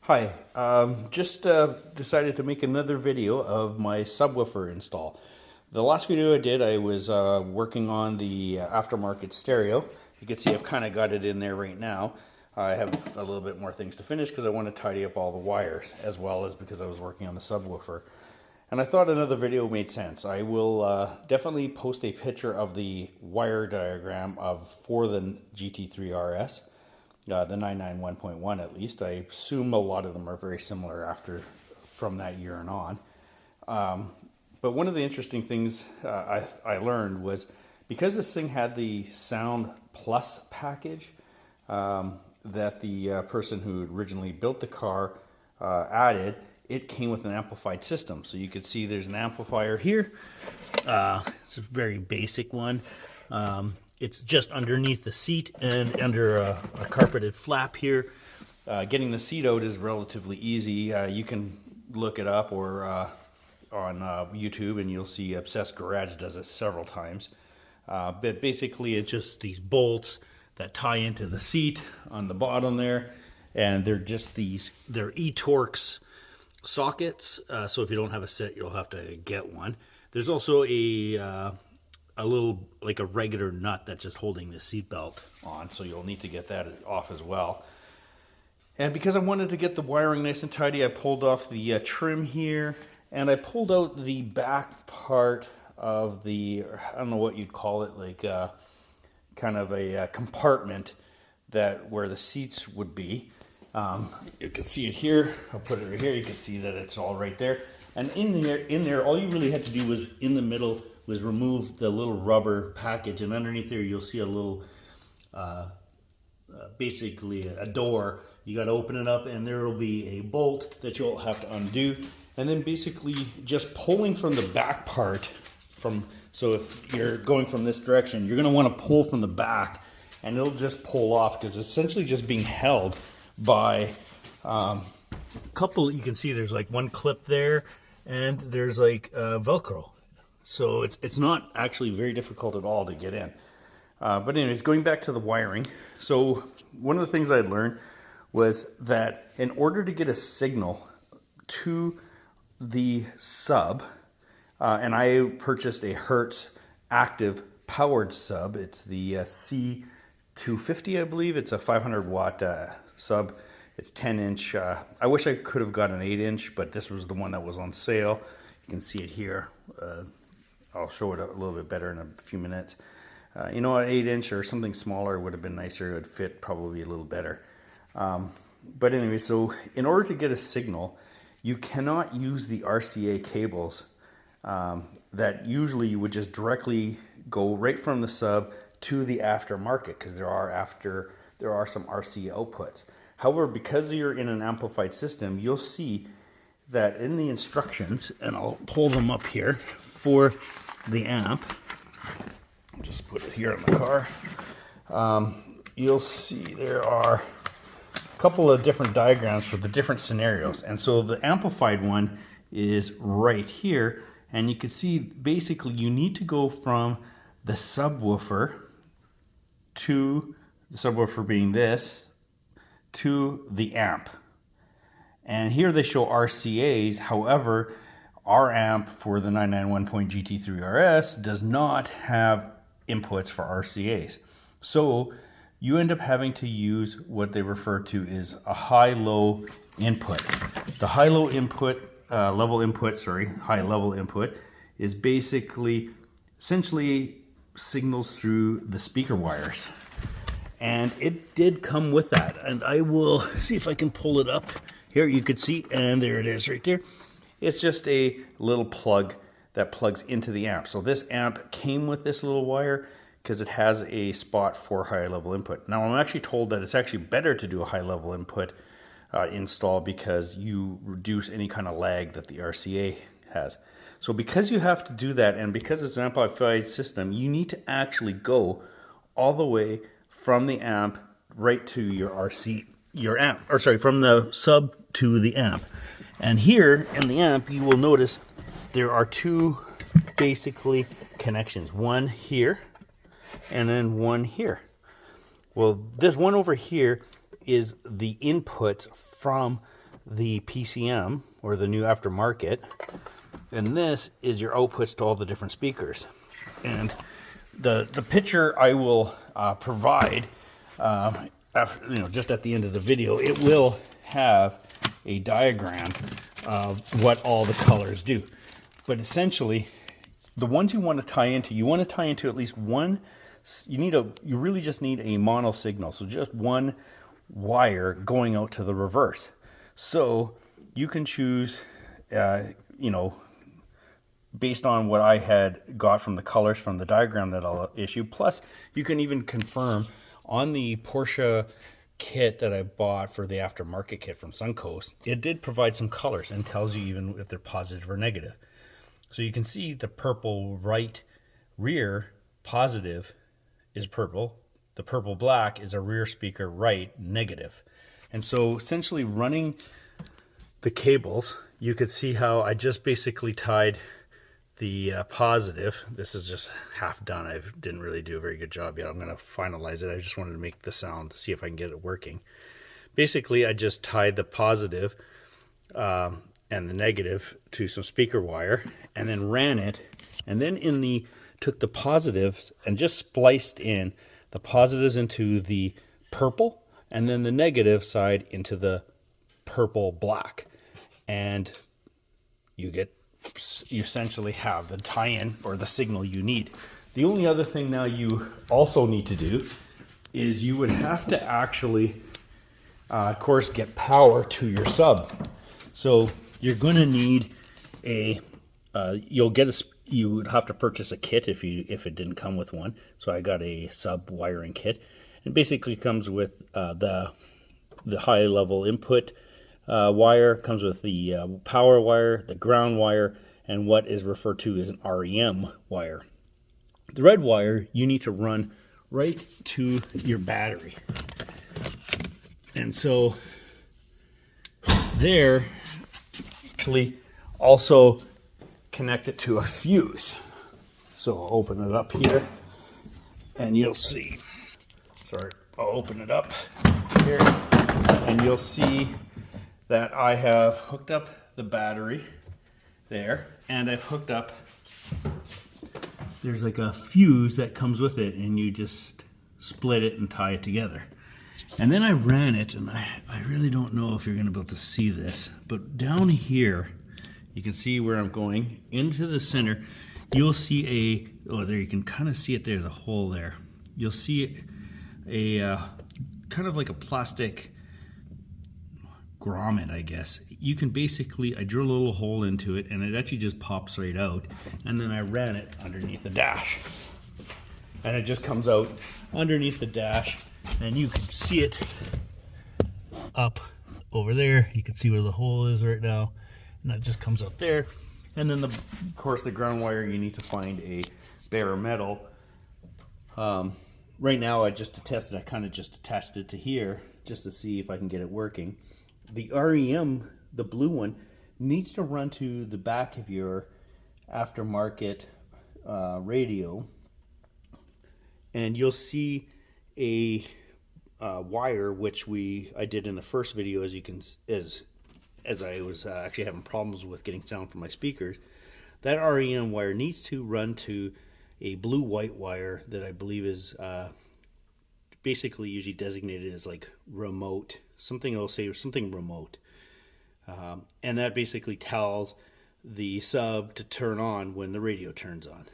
Hi, just decided to make another video of my subwoofer install. The last video I did, I was working on the aftermarket stereo. You can see I've kind of got it in there right now. I have a little bit more things to finish because I want to tidy up all the wires, as well as because I was working on the subwoofer. And I thought another video made sense. I will definitely post a picture of the wire diagram for the GT3 RS. The 991.1 at least. I assume a lot of them are very similar from that year and on. But one of the interesting things I learned was because this thing had the Sound Plus package that the person who originally built the car added, it came with an amplified system. So you could see there's an amplifier here. It's a very basic one. It's just underneath the seat and under a carpeted flap here. Getting the seat out is relatively easy. You can look it up or on YouTube and you'll see Obsessed Garage does it several times. But basically it's just these bolts that tie into the seat on the bottom there. And they're just they're e-Torx sockets. So if you don't have a set, you'll have to get one. There's also a little, like a regular nut that's just holding the seat belt on, so you'll need to get that off as well. And because I wanted to get the wiring nice and tidy, I pulled off the trim here, and I pulled out the back part of the, I don't know what you'd call it, like kind of a compartment where the seats would be. You can see it here. I'll put it right here. You can see that it's all right there. And in there, all you really had to do was in the middle was remove the little rubber package, and underneath there you'll see a little, basically a door. You got to open it up, and there will be a bolt that you'll have to undo, and then basically just pulling from the back part. So if you're going from this direction, you're going to want to pull from the back, and it'll just pull off because it's essentially just being held by a couple. You can see there's like one clip there, and there's like Velcro. So it's not actually very difficult at all to get in. But anyways, going back to the wiring. So one of the things I had learned was that in order to get a signal to the sub, and I purchased a Hertz active powered sub. It's the C250, I believe. It's a 500 watt sub. It's 10 inch. I wish I could have got an 8 inch, but this was the one that was on sale. You can see it here. I'll show it a little bit better in a few minutes. You know, an 8 inch or something smaller would have been nicer. It would fit probably a little better. But anyway, so in order to get a signal, you cannot use the RCA cables that usually you would just directly go right from the sub to the aftermarket, because there are some RCA outputs. However, because you're in an amplified system, you'll see that in the instructions, and I'll pull them up here for the amp. I'll just put it here in the car. You'll see there are a couple of different diagrams for the different scenarios. And so the amplified one is right here. And you can see basically you need to go from the subwoofer to the subwoofer being this to the amp. And here they show RCAs. However, our amp for the 991 GT3 RS does not have inputs for RCAs. So you end up having to use what they refer to as a high-low input. The high-low input, high-level input is basically essentially signals through the speaker wires. And it did come with that. And I will see if I can pull it up. Here you can see, and there it is right there. It's just a little plug that plugs into the amp. So this amp came with this little wire because it has a spot for high level input. Now I'm actually told that it's actually better to do a high level input install because you reduce any kind of lag that the RCA has. So because you have to do that, and because it's an amplified system, you need to actually go all the way from the amp right to from the sub to the amp. And here in the amp, you will notice there are two basically connections. One here and then one here. Well, this one over here is the input from the PCM, or the new aftermarket, and this is your outputs to all the different speakers. And the picture I will provide, after, just at the end of the video, it will have a diagram of what all the colors do. But essentially, the ones you want to tie into, you want to tie into at least one. You really just need a mono signal, so just one wire going out to the reverse. So you can choose, based on what I had got from the colors from the diagram that I'll issue. Plus, you can even confirm on the Porsche kit that I bought for the aftermarket kit from Suncoast, it did provide some colors and tells you even if they're positive or negative. So you can see the purple right rear positive is purple. The purple black is a rear speaker right negative. And so essentially running the cables, you could see how I just basically tied the positive. This is just half done. I didn't really do a very good job yet. I'm going to finalize it. I just wanted to make the sound, see if I can get it working. Basically, I just tied the positive and the negative to some speaker wire, and then ran it, and then took the positives and just spliced in the positives into the purple, and then the negative side into the purple black, and you essentially have the tie-in or the signal you need. The only other thing now you also need to do is you would have to actually, of course, get power to your sub. So you're going to need you would have to purchase a kit if it didn't come with one. So I got a sub wiring kit. It basically comes with the high level input wire, comes with the power wire, the ground wire, and what is referred to as an REM wire. The red wire you need to run right to your battery. And so there, actually also connect it to a fuse. So I'll open it up here and you'll see. Sorry, I'll open it up here and you'll see that I have hooked up the battery there, and I've hooked up, there's like a fuse that comes with it, and you just split it and tie it together. And then I ran it, and I really don't know if you're going to be able to see this, but down here, you can see where I'm going into the center. You'll see there you can kind of see it there, the hole there. You'll see a kind of like a plastic grommet, I guess. You can basically, I drill a little hole into it and it actually just pops right out, and then I ran it underneath the dash. And it just comes out underneath the dash, and you can see it up over there. You can see where the hole is right now, and that just comes out there. And then of course the ground wire, you need to find a bare metal. Right now I just to test it, I kind of just attached it to here just to see if I can get it working. The REM, the blue one, needs to run to the back of your aftermarket radio, and you'll see a wire, which I did in the first video, as I was actually having problems with getting sound from my speakers. That REM wire needs to run to a blue-white wire that I believe is basically usually designated as like remote, something I'll say, or something remote. And that basically tells the sub to turn on when the radio turns on.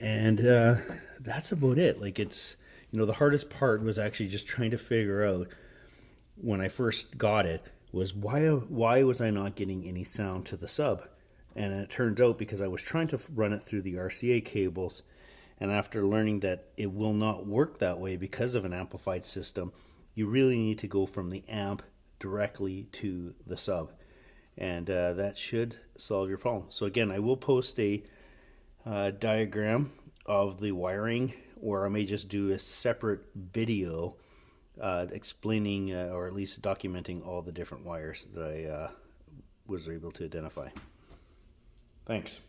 And that's about it. Like, it's, the hardest part was actually just trying to figure out when I first got it was why was I not getting any sound to the sub? And it turns out because I was trying to run it through the RCA cables, and after learning that it will not work that way because of an amplified system, you really need to go from the amp directly to the sub, and that should solve your problem. So again, I will post a diagram of the wiring, or I may just do a separate video explaining or at least documenting all the different wires that I was able to identify. Thanks.